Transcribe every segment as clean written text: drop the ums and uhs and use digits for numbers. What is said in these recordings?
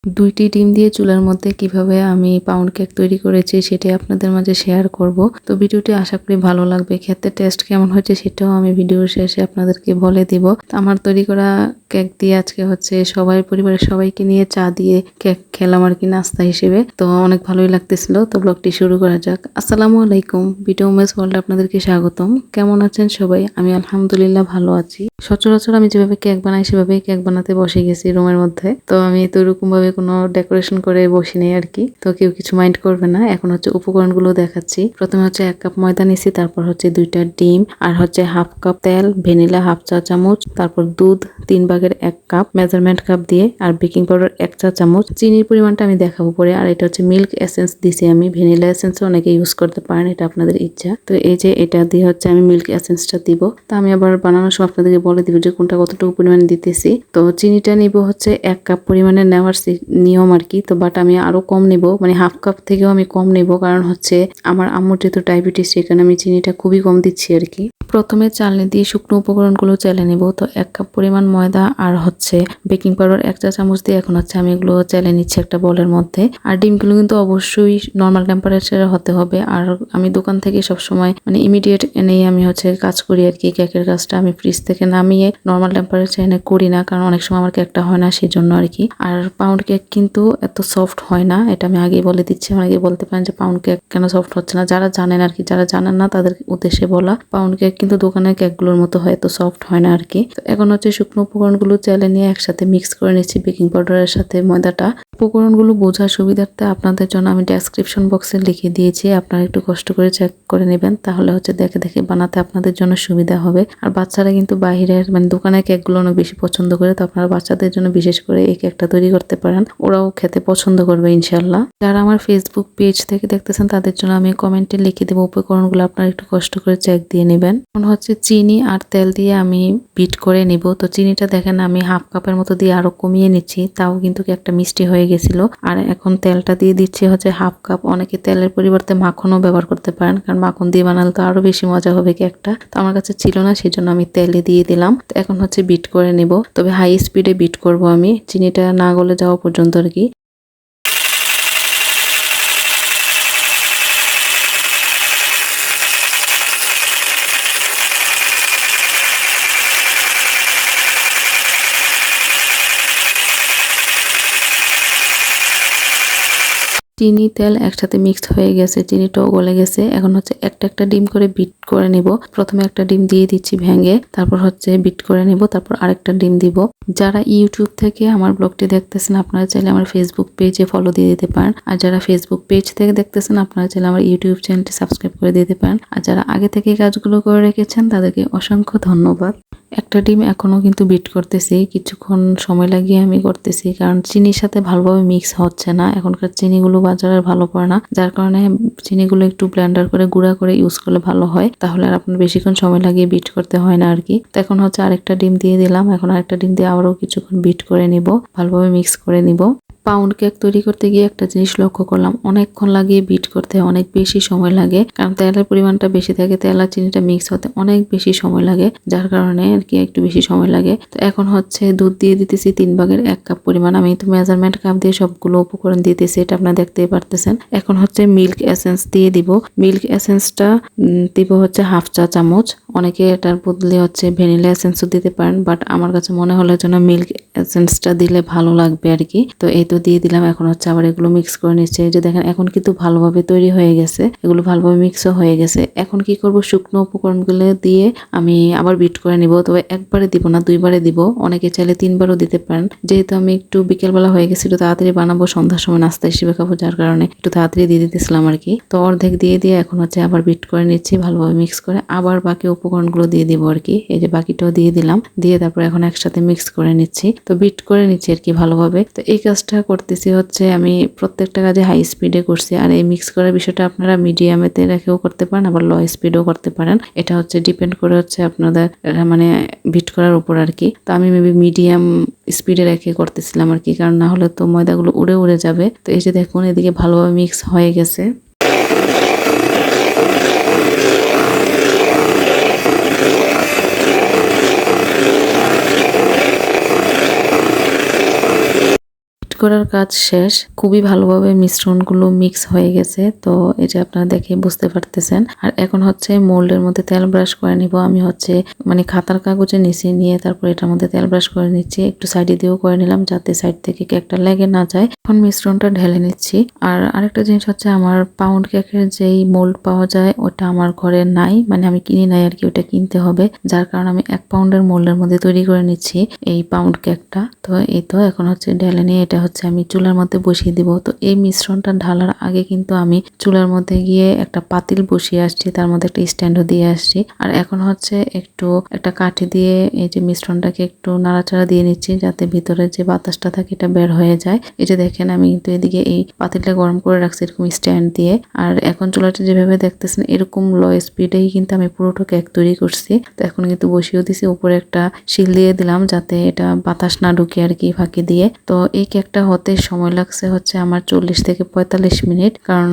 2টি ডিম দিয়ে চুলার মধ্যে কিভাবে আমি পাউন্ড কেক তৈরি করেছি সেটাই আপনাদের মাঝে শেয়ার করব। তো ভিডিওটি আশা করি ভালো লাগবে। খেতে টেস্ট কেমন হয়েছে সেটাও আমি ভিডিওর শেষে আপনাদেরকে বলে দিব। তো আমার তৈরি করা কেক দিয়ে আজকে হচ্ছে পরিবারের সবাইকে নিয়ে চা দিয়ে কেক খেলাম আর কি নাস্তা হিসেবে। তো অনেক ভালোই লাগতেছিল। তো ব্লগটি শুরু করা যাক। আসসালামু আলাইকুম, বিটো উমেস ওয়ার্ল্ডে আপনাদেরকে স্বাগতম। কেমন আছেন সবাই? আমি আলহামদুলিল্লাহ ভালো আছি। সচরাচর আমি যেভাবে কেক বানাই সেভাবেই কেক বানাতে বসে গেছি রুমের মধ্যে। তো আমি তো এরকম ভাবে কোনো ডেকোরেশন করে বসি নেই আর কি। তো কেউ কিছু মাইন্ড করবে না। এখন হচ্ছে উপকরণগুলো দেখাচ্ছি। প্রথমে হচ্ছে 1 কাপ ময়দা নিছি, তারপর হচ্ছে 2টা ডিম, আর হচ্ছে 1/2 কাপ তেল, ভ্যানিলা 1/2 চা চামচ, তারপর দুধ 3/1 কাপ মেজারমেন্ট কাপ দিয়ে, আর বেকিং পাউডার 1 চা চামচ। চিনির পরিমাণটা আমি দেখাবো পরে। আর এটা হচ্ছে মিল্ক এসেন্স দিছি আমি। ভ্যানিলা এসেন্স অনেকে ইউজ করতে পারেন, এটা আপনাদের ইচ্ছা। তো এই যে এটা দিয়ে হচ্ছে আমি মিল্ক এসেন্সটা দিব। তো আমি আবার বানানোর সময় আপনাদেরকে বলে দিব যে কোনটা কতটুকু পরিমাণে দিতেছি। তো চিনিটা নিব হচ্ছে 1 কাপ পরিমাণে নেওয়ার নিয়ম আর কি। তো বাট আমি আরো কম নিব, মানে 1/2 কাপ থেকেও আমি কম নিব, কারণ হচ্ছে আমার আম্মুর যেহেতু ডায়াবেটিস, সেখানে আমি চিনিটা খুবই কম দিচ্ছি আর কি। প্রথমে চালনি দিয়ে শুকনো উপকরণগুলো চেলে নেব। তো 1 কাপ পরিমাণ ময়দা আর হচ্ছে বেকিং পাউডার 1 চা চামচ দিয়ে এখন হচ্ছে আমি এগুলো চেলে নিচ্ছি একটা বলের মধ্যে। আর ডিমগুলো কিন্তু অবশ্যই নর্মাল টেম্পারেচারে হতে হবে। আর আমি দোকান থেকে সবসময় মানে ইমিডিয়েট এনেই আমি হচ্ছে কাজ করি আর কি। কেকের কাজটা আমি ফ্রিজ থেকে নামিয়ে নর্মাল টেম্পারেচারে এনে করি না, কারণ অনেক সময় আমার কেকটা হয় না, সেই জন্য আর কি। আর পাউন্ড কেক কিন্তু এত সফট হয় না, এটা আমি আগেই বলে দিচ্ছি। অনেকে বলতে পারেন যে পাউন্ড কেক কেন সফট হচ্ছে না। যারা জানেন আর কি, যারা জানেন না তাদের উদ্দেশ্যে বলা, পাউন্ড কেক কিন্তু দোকানের কেকগুলোর মতো হয়, এত সফট হয় না আর কি। তো এখন হচ্ছে শুকনো উপকরণগুলো চেলে নিয়ে একসাথে মিক্স করে নিচ্ছি বেকিং পাউডারের সাথে ময়দাটা। উপকরণগুলো বোঝার সুবিধার্থে আপনাদের জন্য আমি ডেসক্রিপশন বক্সে লিখে দিয়েছি, আপনারা একটু কষ্ট করে চেক করে নেবেন, তাহলে হচ্ছে দেখে দেখে বানাতে আপনাদের জন্য সুবিধা হবে। আর বাচ্চারা কিন্তু বাইরের মানে দোকানের কেকগুলো অনেক বেশি পছন্দ করে, তো আপনারা বাচ্চাদের জন্য বিশেষ করে এই কেকটা তৈরি করতে পারেন, ওরাও খেতে পছন্দ করবে ইনশাল্লাহ। যারা আমার ফেসবুক পেজ থেকে দেখতেছেন তাদের জন্য আমি কমেন্টে লিখে দেবো উপকরণগুলো, আপনারা একটু কষ্ট করে চেক দিয়ে নেবেন। এখন হচ্ছে চিনি আর তেল দিয়ে আমি বিট করে নিব। তো চিনিটা দেখেন আমি 1/2 কাপের মতো দিয়ে আরো কমিয়ে নিচ্ছি, তাও কিন্তু একটা মিষ্টি হয়ে গেছিল। আর এখন তেলটা দিয়ে দিচ্ছি হচ্ছে 1/2 কাপ। অনেকে তেলের পরিবর্তে মাখনও ব্যবহার করতে পারেন, কারণ মাখন দিয়ে বানালে তো আরো বেশি মজা হবে কেকটা। তো আমার কাছে ছিল না, সেই জন্য আমি তেলে দিয়ে দিলাম। তো এখন হচ্ছে বিট করে নিব, তবে হাই স্পিডে বিট করব আমি, চিনিটা না গলে যাওয়া পর্যন্ত আর কি। চিনি তেল একসাথে মিক্সড হয়ে গেছে, চিনিটাও গলে গেছে। এখন হচ্ছে একটা একটা ডিম করে বিট করে নিব। প্রথমে একটা ডিম দিয়ে দিচ্ছি ভেঙে, তারপর হচ্ছে বিট করে নিব, তারপর আরেকটা ডিম দিব। যারা ইউটিউব থেকে আমার ব্লগটি দেখতেছেন আপনারা চাইলে আমার ফেসবুক পেজে ফলো দিয়ে দিতে পারেন। আর যারা ফেসবুক পেজ থেকে দেখতেছেন আপনারা চাইলে আমার ইউটিউব চ্যানেলটি সাবস্ক্রাইব করে দিতে পারেন। আর যারা আগে থেকে কাজগুলো করে রেখেছেন তাদেরকে অসংখ্য ধন্যবাদ। একটা ডিম এখনো কিন্তু বিট করতেছি, কিছুক্ষণ সময় লাগিয়ে আমি করতেছি, কারণ চিনির সাথে ভালোভাবে মিক্স হচ্ছে না। এখনকার চিনিগুলো বাজারে ভালো পড়ে না, যার কারণে চিনিগুলো একটু ব্লেন্ডার করে গুঁড়া করে ইউজ করলে ভালো হয়, তাহলে আর আপনার বেশিক্ষণ সময় লাগিয়ে বিট করতে হয় না আর কি। তো এখন হচ্ছে আরেকটা ডিম দিয়ে দিলাম। এখন আরেকটা ডিম দিয়ে আবারও কিছুক্ষণ বিট করে নিব, ভালোভাবে মিক্স করে নিব। পাউন্ড কেক তৈরি করতে গিয়ে একটা জিনিস লক্ষ্য করলাম, অনেকক্ষণ লাগিয়ে বিট করতে অনেক বেশি সময় লাগে, কারণ তেলের পরিমাণটা বেশি থাকে, তেল আর চিনিটা মিক্স হতে অনেক বেশি সময় লাগে, যার কারণে আর কি একটু বেশি সময় লাগে। তো এখন হচ্ছে দুধ দিয়ে দিতেছি 3/1 কাপ পরিমাণ। আমি তো মেজারমেন্ট কাপ দিয়ে সবগুলো উপকরণ দিতেছি, এটা আপনারা দেখতেই পারতেছেন। এখন হচ্ছে মিল্ক এসেন্স দিয়ে দিব। মিল্ক এসেন্সটা দিব হচ্ছে 1/2 চা চামচ। অনেকে এটার বদলে হচ্ছে ভ্যানিলা এসেন্সও দিতে পারেন, বাট আমার কাছে মনে হলো যেন মিল্ক এসেন্সটা দিলে ভালো লাগবে আর কি। তো এই তো দিয়ে দিলাম। এখন হচ্ছে আবার এগুলো মিক্স করে নিচ্ছে। এই যে দেখেন এখন কিন্তু ভালোভাবে তৈরি হয়ে গেছে, এগুলো ভালোভাবে মিক্সও হয়ে গেছে। এখন কি করব, শুকনো উপকরণগুলো দিয়ে আমি আবার বিট করে নিব, তবে একবারে দিব না, 2বারে দিব। অনেকে চাইলে 3বারও দিতে পারেন। যেহেতু আমি একটু বিকেলবেলা হয়ে গেছি, একটু তাড়াতাড়ি বানাবো, সন্ধ্যার সময় নাস্তা হিসেবে খাবো, যার কারণে একটু তাড়াতাড়ি দিয়ে দিতেছিলাম আর কি। তো অর্ধেক দিয়ে দিয়ে এখন হচ্ছে আবার বিট করে নিচ্ছি, ভালোভাবে মিক্স করে আবার বাকি উপকরণগুলো দিয়ে দিব আর কি। এই যে বাকিটাও দিয়ে দিলাম, দিয়ে তারপর এখন একসাথে মিক্স করে নিচ্ছি। তো বিট করে নিচ্ছি আর কি ভালোভাবে। তো এই কাজটা করতেছি হচ্ছে আমি প্রত্যেকটা কাজে হাই স্পিডে করছি। আর এই মিক্স করার বিষয়টা আপনারা মিডিয়ামেতে রেখেও করতে পারেন, আবার লো স্পিডেও করতে পারেন, এটা হচ্ছে ডিপেন্ড করে হচ্ছে আপনাদের মানে বিট করার উপর আর কি। তো আমি মেবি মিডিয়াম স্পিডে রেখে করতেছিলাম আর কি, কারণ না হলে তো ময়দাগুলো উড়ে উড়ে যাবে। তো এই যে দেখুন এদিকে ভালোভাবে মিক্স হয়ে গেছে। করার কাজ শেষ, খুবই ভালোভাবে মিশ্রণগুলো মিক্স হয়ে গেছে। তো এই যে আপনারা দেখে বুঝতে পারতেছেন। আর এখন হচ্ছে মোল্ডের মধ্যে তেল ব্রাশ করে নিব। আমি হচ্ছে মানে খাতার কাগজে নিচে নিয়ে তারপর এটার মধ্যে তেল ব্রাশ করে নিচ্ছি, একটু সাইডে দিয়েও করে নিলাম যাতে সাইড থেকে কেকটা লেগে না যায়। এখন মিশ্রণটা ঢেলে নিচ্ছি। আর আরেকটা জিনিস হচ্ছে আমার পাউন্ড কেকের যেই মোল্ড পাওয়া যায় ওটা আমার ঘরে নাই, মানে আমি কিনি নাই আর কি, ওটা কিনতে হবে। যার কারণে আমি 1 পাউন্ডের মোল্ডের মধ্যে তৈরি করে নিচ্ছি এই পাউন্ড কেকটা। তো এই তো এখন হচ্ছে ঢেলে নিয়ে এটা হচ্ছে আমি চুলার মধ্যে বসিয়ে দিব। তো এই মিশ্রণটা ঢালার আগে কিন্তু আমি চুলার মধ্যে গিয়ে একটা পাতিল বসিয়ে আসছি, তার মধ্যে একটা স্ট্যান্ডও দিয়ে আসছি। আর এখন হচ্ছে একটু একটা কাঠি দিয়ে এই যে মিশ্রণটাকে একটু নাড়াচাড়া দিয়ে নিচ্ছি যাতে ভিতরে যে বাতাসটা থাকে এটা বের হয়ে যায়। এই যে দেখেন আমি কিন্তু এদিকে এই পাতিলটা গরম করে রাখছি এরকম স্ট্যান্ড দিয়ে। আর এখন চুলাটা যেভাবে দেখতেছেন এরকম লো স্পিডেই কিন্তু আমি পুরোটা কেক তৈরি করছি। তো এখন কিন্তু বসিয়েও দিছি, উপরে একটা শিল দিয়ে দিলাম যাতে এটা বাতাস না ঢুকে আর কি ফাঁকি দিয়ে। তো এই কেকটা হতে সময় লাগছে হচ্ছে আমার 40 থেকে 45 মিনিট, কারণ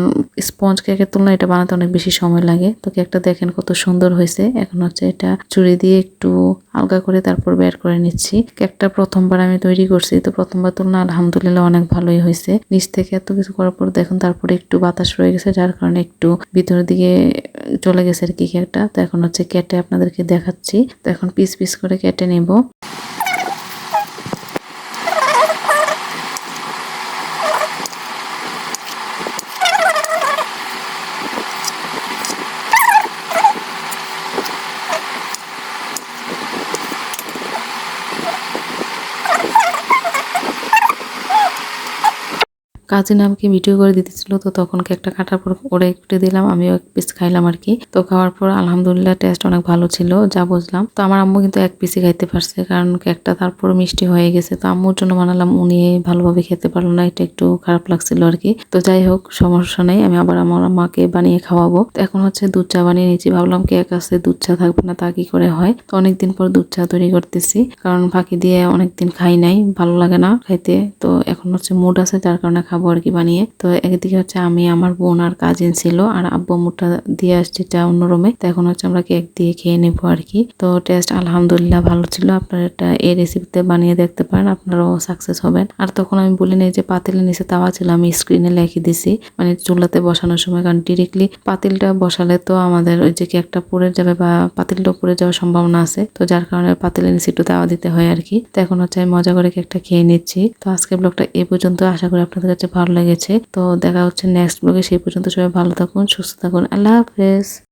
স্পঞ্জ কেকের তুলনায় এটা বানাতে অনেক বেশি সময় লাগে। তো কেকটা দেখেন কত সুন্দর হয়েছে। এখন হচ্ছে এটা ছুরি দিয়ে একটু আলগা করে তারপর বের করে নিচ্ছি। কেকটা প্রথমবার আমি তৈরি করছি, তো প্রথমবার তুলনায় আলহামদুলিল্লাহ অনেক ভালোই হয়েছে। নিচ থেকে এত কিছু করার পর দেখুন তারপরে একটু বাতাস রয়ে গেছে, যার কারণে একটু ভিতরের দিকে চলে গেছে আর কি কেকটা। তো এখন হচ্ছে কেটে আপনাদেরকে দেখাচ্ছি। তো এখন পিস পিস করে কেটে নেব। কাজিন আমাকে ভিডিও করে দিতেছিল, তো তখন কেকটা কাটার পর ওরে একটু দিলাম, আমিও 1 পিস খাইলাম আর কি। তো খাওয়ার পর আলহামদুলিল্লাহ টেস্ট অনেক ভালো ছিল যা বুঝলাম। তো আমার আম্মু কিন্তু 1 পিসই খাইতে পারছে, কারণ কেকটা তারপর মিষ্টি হয়ে গেছে। তো আম্মুর জন্য বানালাম, উনি ভালোভাবে খেতে পারলো না, এটা একটু খারাপ লাগছিল আর কি। তো যাই হোক সমস্যা নেই, আমি আবার আমার আম্মাকে বানিয়ে খাওয়াবো। তো এখন হচ্ছে দুধ চা বানিয়ে নিয়েছি, ভাবলাম কেক আছে দুধ চা থাকবে না তা কি করে হয়। তো অনেকদিন পর দুধ চা তৈরি করতেছি, কারণ ফাঁকি দিয়ে অনেকদিন খাই নাই, ভালো লাগে না খাইতে। তো এখন হচ্ছে মুড আছে যার কারণে খাবো আর কি বানিয়ে। তো একদিকে হচ্ছে আমি, আমার বোন আর কাজিন ছিল, আর আব্বু মুটা দিয়ে আসছে চা অন্য রুমে। তো এখন হচ্ছে আমরা কেক দিয়ে খেয়ে নেবো আর কি। তো টেস্ট আলহামদুলিল্লাহ ভালো ছিল। আপনারা এটা এই রেসিপিতে বানিয়ে দেখতে পারেন, আপনারাও সাকসেস হবেন। আর তখন আমি বলি নাই যে পাতিলের নিচে তাওয়া ছিল, আমি স্ক্রিনে লিখে দিছি মানে চুলাতে বসানোর সময়, কারণ ডিরেক্টলি পাতিলটা বসালে তো আমাদের ওই যে কেকটা পুড়ে যাবে বা পাতিলটা পুড়ে যাওয়ার সম্ভাবনা আছে। তো যার কারণে পাতিলের নিচে একটু তাওয়া দিতে হয় আর কি। তো এখন হচ্ছে আমি মজা করে কেকটা খেয়ে নিচ্ছি। তো আজকের ব্লগটা এই পর্যন্ত, আশা করি আপনাদের কাছে ভালো লেগেছে। তো দেখা হচ্ছে নেক্সট ব্লগে, সেই পর্যন্ত সবাই ভালো থাকুন, সুস্থ থাকুন, আল্লাহ হাফেজ।